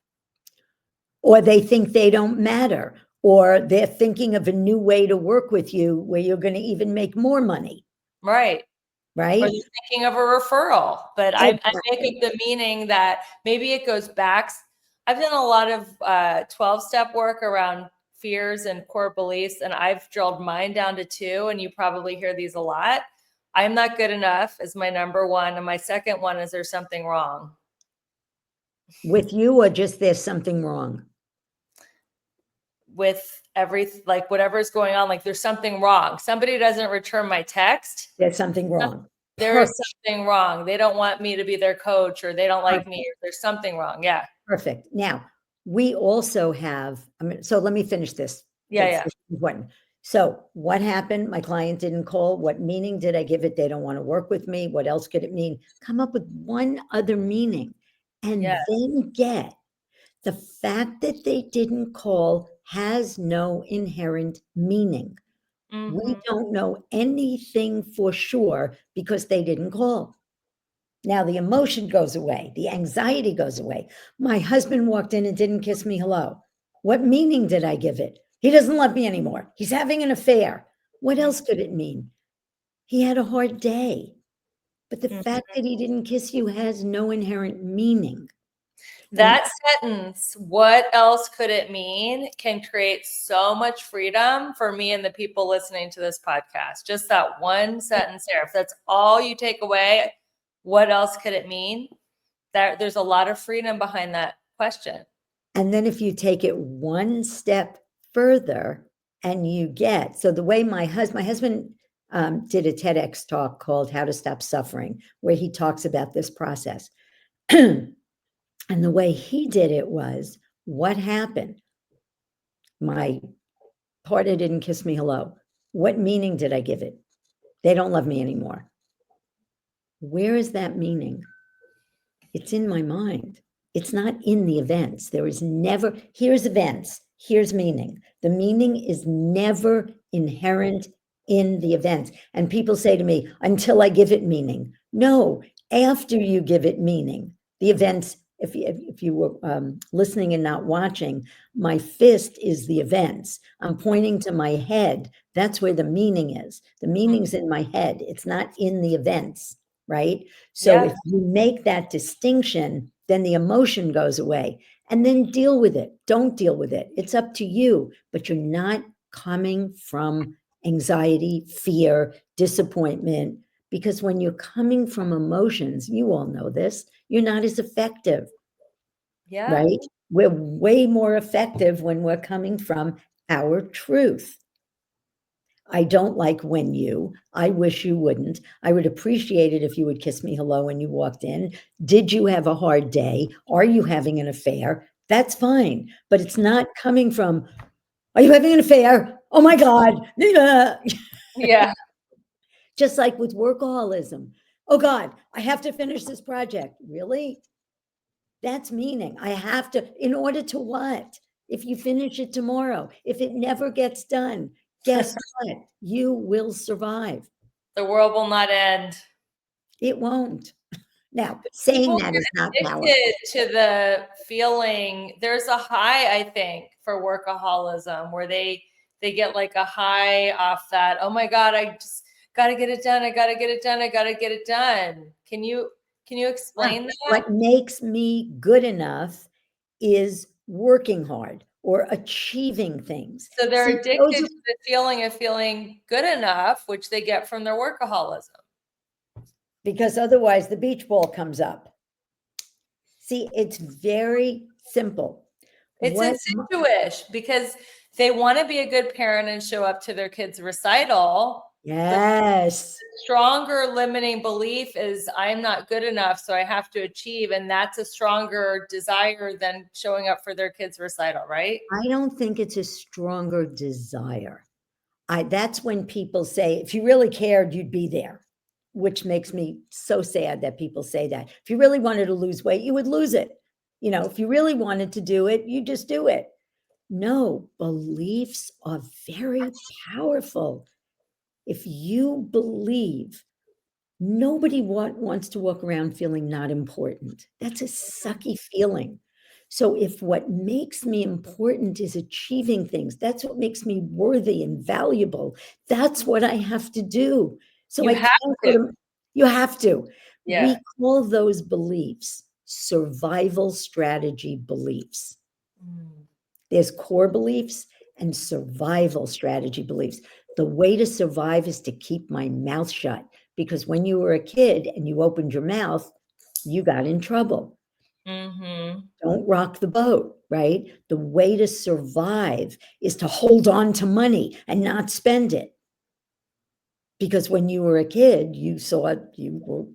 Or they think they don't matter, or they're thinking of a new way to work with you where you're going to even make more money. Right. Or Right? they're thinking of a referral. But I make Exactly. up the meaning that maybe it goes back. I've done a lot of 12-step work around fears and core beliefs, and I've drilled mine down to 2, and you probably hear these a lot. I'm not good enough is my number 1. And my second one is there's something wrong. With you, or just there's something wrong? With like whatever's going on, like there's something wrong. Somebody doesn't return my text. There's something wrong. There is something wrong. They don't want me to be their coach, or they don't like me, or there's something wrong. Yeah. Perfect. Now, we also have, so let me finish this. Yeah. It's important. So what happened? My client didn't call. What meaning did I give it? They don't want to work with me. What else could it mean? Come up with one other meaning, and Yeah. then get the fact that they didn't call has no inherent meaning. Mhm. We don't know anything for sure because they didn't call. Now the emotion goes away. The anxiety goes away. My husband walked in and didn't kiss me hello. What meaning did I give it? He doesn't love me anymore. He's having an affair. What else could it mean? He had a hard day. But the fact that he didn't kiss you has no inherent meaning. That sentence, what else could it mean, can create so much freedom for me and the people listening to this podcast. Just that one sentence there. If that's all you take away, what else could it mean? There's a lot of freedom behind that question. And then if you take it one step further and you get, so the way my husband did a TEDx talk called How to Stop Suffering, where he talks about this process. And the way he did it was, what happened? My partner didn't kiss me hello. What meaning did I give it? They don't love me anymore. Where is that meaning? It's in my mind. It's not in the events. There is never, here's events, here's meaning. The meaning is never inherent in the events. And people say to me, until I give it meaning. No, after you give it meaning, the events, if you were listening and not watching, my fist is the events. I'm pointing to my head. That's where the meaning is. The meaning's in my head. It's not in the events, right? So if you make that distinction, then the emotion goes away, and then deal with it. Don't deal with it. It's up to you, but you're not coming from anxiety, fear, disappointment, because when you're coming from emotions, you all know this, you're not as effective, right? We're way more effective when we're coming from our truth. I don't like when you, I wish you wouldn't. I would appreciate it if you would kiss me hello when you walked in. Did you have a hard day? Are you having an affair? That's fine. But it's not coming from, are you having an affair? Oh my God. Yeah. Just like with workaholism. Oh God, I have to finish this project. Really? That's meaning. I have to, in order to what? If you finish it tomorrow, if it never gets done, guess what? You will survive. The world will not end. It won't. Now, saying that is not powerful. To the feeling, there's a high, I think, for workaholism where they get like a high off that. Oh my God, I just got to get it done. I got to get it done. I got to get it done. Can you explain that? What makes me good enough is working hard or achieving things. So they're addicted to the feeling of feeling good enough, which they get from their workaholism. Because otherwise the beach ball comes up. See, it's very simple. It's insidious because they want to be a good parent and show up to their kids' recital. Yes. The stronger limiting belief is I'm not good enough, so I have to achieve. And that's a stronger desire than showing up for their kids' recital, right? I don't think it's a stronger desire. That's when people say, if you really cared, you'd be there, which makes me so sad that people say that. If you really wanted to lose weight, you would lose it. You know, if you really wanted to do it, you just do it. No, beliefs are very powerful. If you believe, nobody wants to walk around feeling not important. That's a sucky feeling. So if what makes me important is achieving things, that's what makes me worthy and valuable. That's what I have to do. So You I have can't to. you have to. Yeah. We call those beliefs survival strategy beliefs. There's core beliefs and survival strategy beliefs. The way to survive is to keep my mouth shut, because when you were a kid and you opened your mouth, you got in trouble. Mm-hmm. Don't rock the boat, right? The way to survive is to hold on to money and not spend it. Because when you were a kid, you saw you were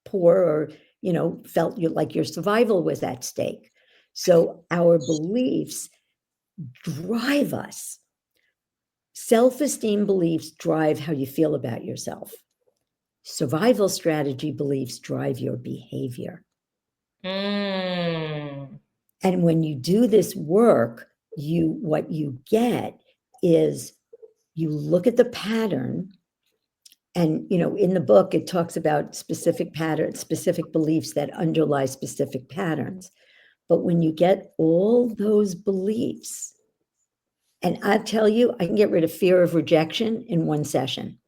poor, or, you know, felt like your survival was at stake. So our beliefs drive us. Self-esteem beliefs drive how you feel about yourself. Survival strategy beliefs drive your behavior. Mm. And when you do this work, what you get is you look at the pattern. And, you know, in the book, it talks about specific patterns, specific beliefs that underlie specific patterns. But when you get all those beliefs, and I tell you, I can get rid of fear of rejection in one session,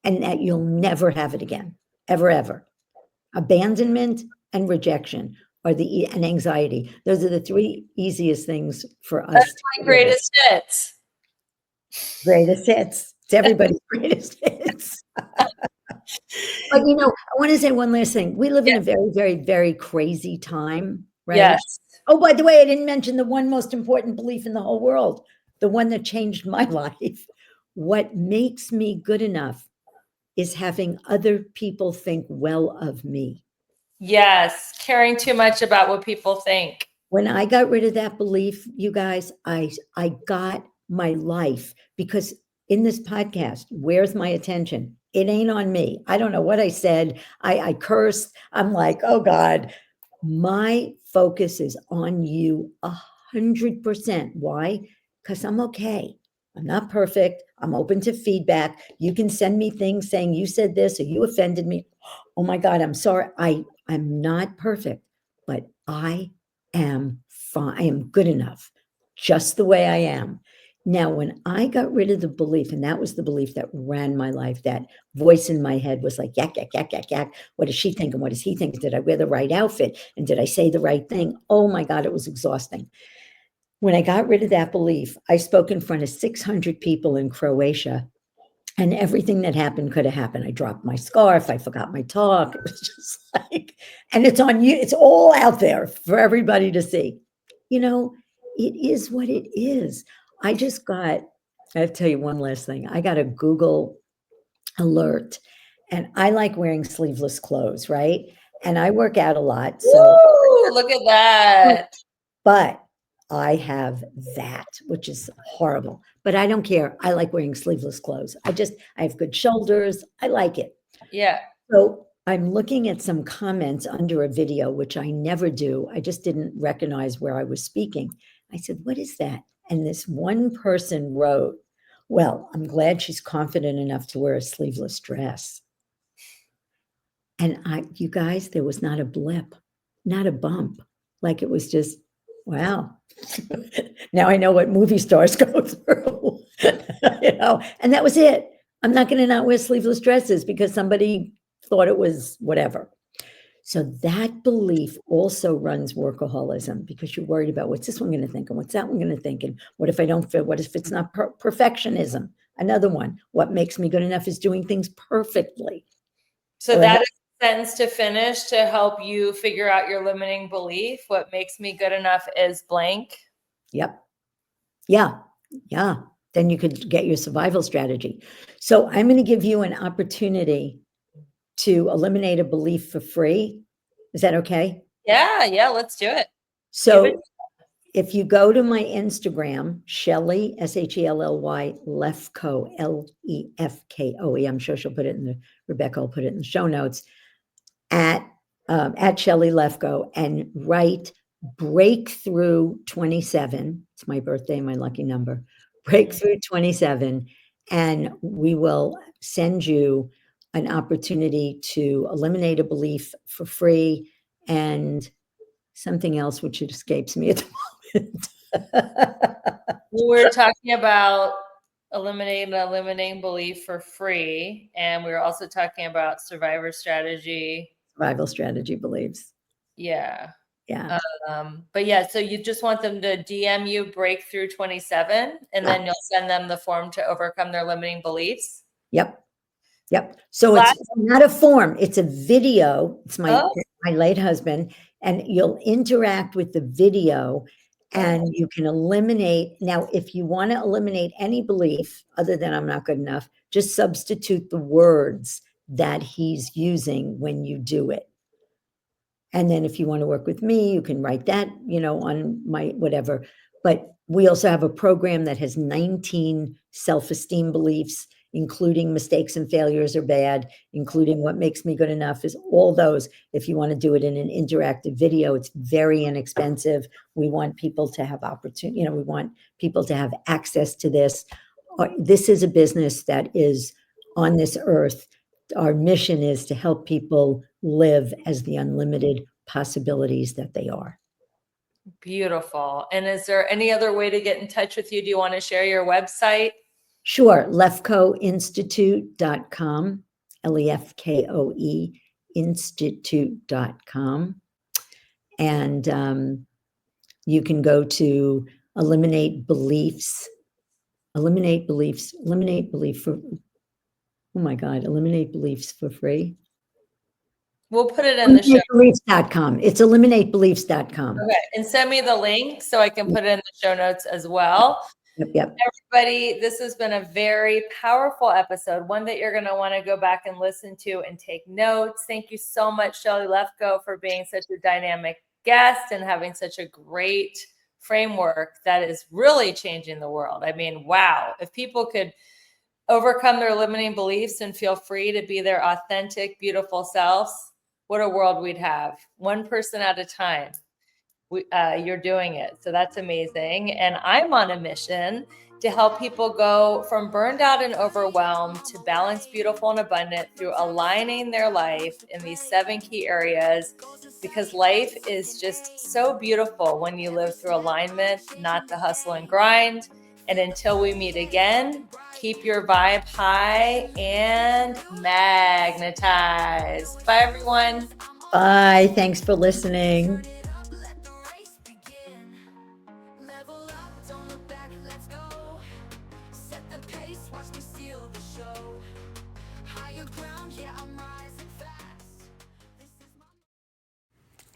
and that you'll never have it again, ever, ever. Abandonment and rejection and anxiety. Those are the three easiest things for us. That's my greatest hits. Greatest hits. It's everybody's greatest hits. But, you know, I want to say one last thing. We live in a very, very, very crazy time, right? Yes. Oh, by the way, I didn't mention the one most important belief in the whole world, the one that changed my life. What makes me good enough is having other people think well of me. Yes. Caring too much about what people think. When I got rid of that belief, you guys, I got my life, because in this podcast, where's my attention? It ain't on me. I don't know what I said. I cursed. I'm like, oh God, my focus is on you 100%. Why? Because I'm okay. I'm not perfect. I'm open to feedback. You can send me things saying you said this or you offended me. Oh my God, I'm sorry. I'm not perfect, but I am fine. I am good enough just the way I am. Now, when I got rid of the belief, and that was the belief that ran my life, that voice in my head was like, yak, yak, yak, yak, yak. What does she think? And what does he think? Did I wear the right outfit? And did I say the right thing? Oh my God, it was exhausting. When I got rid of that belief, I spoke in front of 600 people in Croatia, and everything that happened could have happened. I dropped my scarf. I forgot my talk. It was just like, and it's on you. It's all out there for everybody to see. You know, it is what it is. I have to tell you one last thing. I got a Google alert, and I like wearing sleeveless clothes, right? And I work out a lot. So Woo, look at that. but I have that, which is horrible, but I don't care. I like wearing sleeveless clothes. I have good shoulders. I like it. Yeah. So I'm looking at some comments under a video, which I never do. I just didn't recognize where I was speaking. I said, what is that? And this one person wrote, well, I'm glad she's confident enough to wear a sleeveless dress. And you guys, there was not a blip, not a bump. Like it was just, wow. Now I know what movie stars go through, you know, and that was it. I'm not going to not wear sleeveless dresses because somebody thought it was whatever. So that belief also runs workaholism, because you're worried about what's this one going to think and what's that one going to think, and what if I don't fit? What if it's not perfectionism? Another one, what makes me good enough is doing things perfectly. So that is a sentence to finish to help you figure out your limiting belief. What makes me good enough is blank. Yep. Yeah. Yeah. Then you could get your survival strategy. So I'm going to give you an opportunity to eliminate a belief for free. Is that okay? Yeah, let's do it. So if you go to my Instagram, Shelly, Shelly, Lefkoe, Lefkoe, I'm sure she'll put it in the, Rebecca will put it in the show notes, at Shelly Lefkoe, and write breakthrough 27. It's my birthday, my lucky number. Breakthrough 27. And we will send you an opportunity to eliminate a belief for free and something else which it escapes me at the moment. We're talking about eliminating belief for free, and we were also talking about survivor strategy. Survival strategy beliefs. Yeah. Yeah. But yeah, so you just want them to DM you breakthrough 27, and then you'll send them the form to overcome their limiting beliefs. Yep. So it's not a form, it's a video. It's my late husband, and you'll interact with the video and you can eliminate. Now, if you want to eliminate any belief other than I'm not good enough, just substitute the words that he's using when you do it. And then if you want to work with me, you can write that, on my whatever. But we also have a program that has 19 self-esteem beliefs, including mistakes and failures are bad, including what makes me good enough, is all those. If you want to do it in an interactive video, it's very inexpensive. We want people to have opportunity, we want people to have access to this. This is a business that is on this earth. Our mission is to help people live as the unlimited possibilities that they are. Beautiful. And is there any other way to get in touch with you? Do you want to share your website? Sure. Lefkoeinstitute.com, Lefkoe institute.com. And you can go to eliminate belief beliefs for free. We'll put it in the show. Eliminatebeliefs.com. It's eliminatebeliefs.com. Okay. And send me the link so I can put it in the show notes as well. Yep. Everybody, this has been a very powerful episode, one that you're going to want to go back and listen to and take notes. Thank you so much, Shelly Lefkoe, for being such a dynamic guest and having such a great framework that is really changing the world. I mean, wow. If people could overcome their limiting beliefs and feel free to be their authentic, beautiful selves, what a world we'd have. One person at a time. You're doing it. So that's amazing. And I'm on a mission to help people go from burned out and overwhelmed to balanced, beautiful, and abundant through aligning their life in these 7 key areas, because life is just so beautiful when you live through alignment, not the hustle and grind. And until we meet again, keep your vibe high and magnetized. Bye, everyone. Bye. Thanks for listening.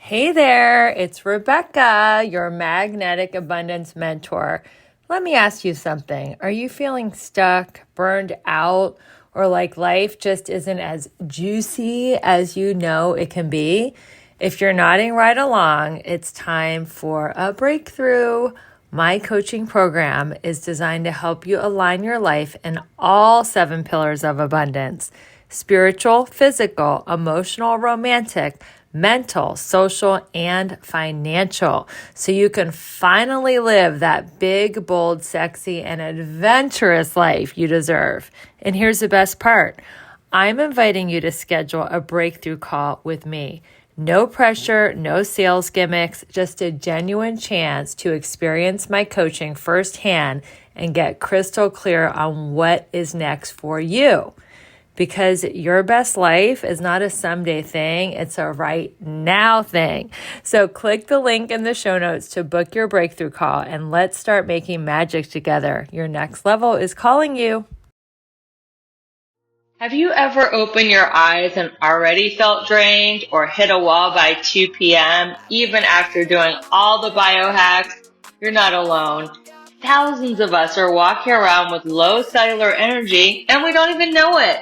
Hey there, it's Rebecca, your magnetic abundance mentor. Let me ask you something. Are you feeling stuck, burned out, or like life just isn't as juicy as you know it can be? If you're nodding right along, it's time for a breakthrough. My coaching program is designed to help you align your life in all 7 pillars of abundance: spiritual, physical, emotional, romantic, mental, social, and financial, so you can finally live that big, bold, sexy, and adventurous life you deserve. And here's the best part. I'm inviting you to schedule a breakthrough call with me. No pressure, no sales gimmicks, just a genuine chance to experience my coaching firsthand and get crystal clear on what is next for you. Because your best life is not a someday thing, it's a right now thing. So click the link in the show notes to book your breakthrough call, and let's start making magic together. Your next level is calling you. Have you ever opened your eyes and already felt drained or hit a wall by 2 p.m., even after doing all the biohacks You're not alone. Thousands of us are walking around with low cellular energy and we don't even know it.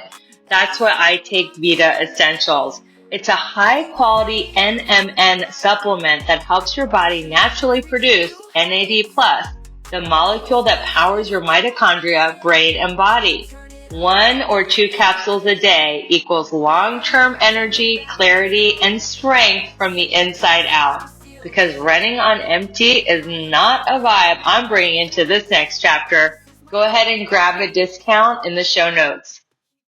That's why I take Vita Essentials. It's a high quality NMN supplement that helps your body naturally produce NAD+, the molecule that powers your mitochondria, brain, and body. 1 or 2 capsules a day equals long-term energy, clarity, and strength from the inside out. Because running on empty is not a vibe I'm bringing into this next chapter. Go ahead and grab a discount in the show notes.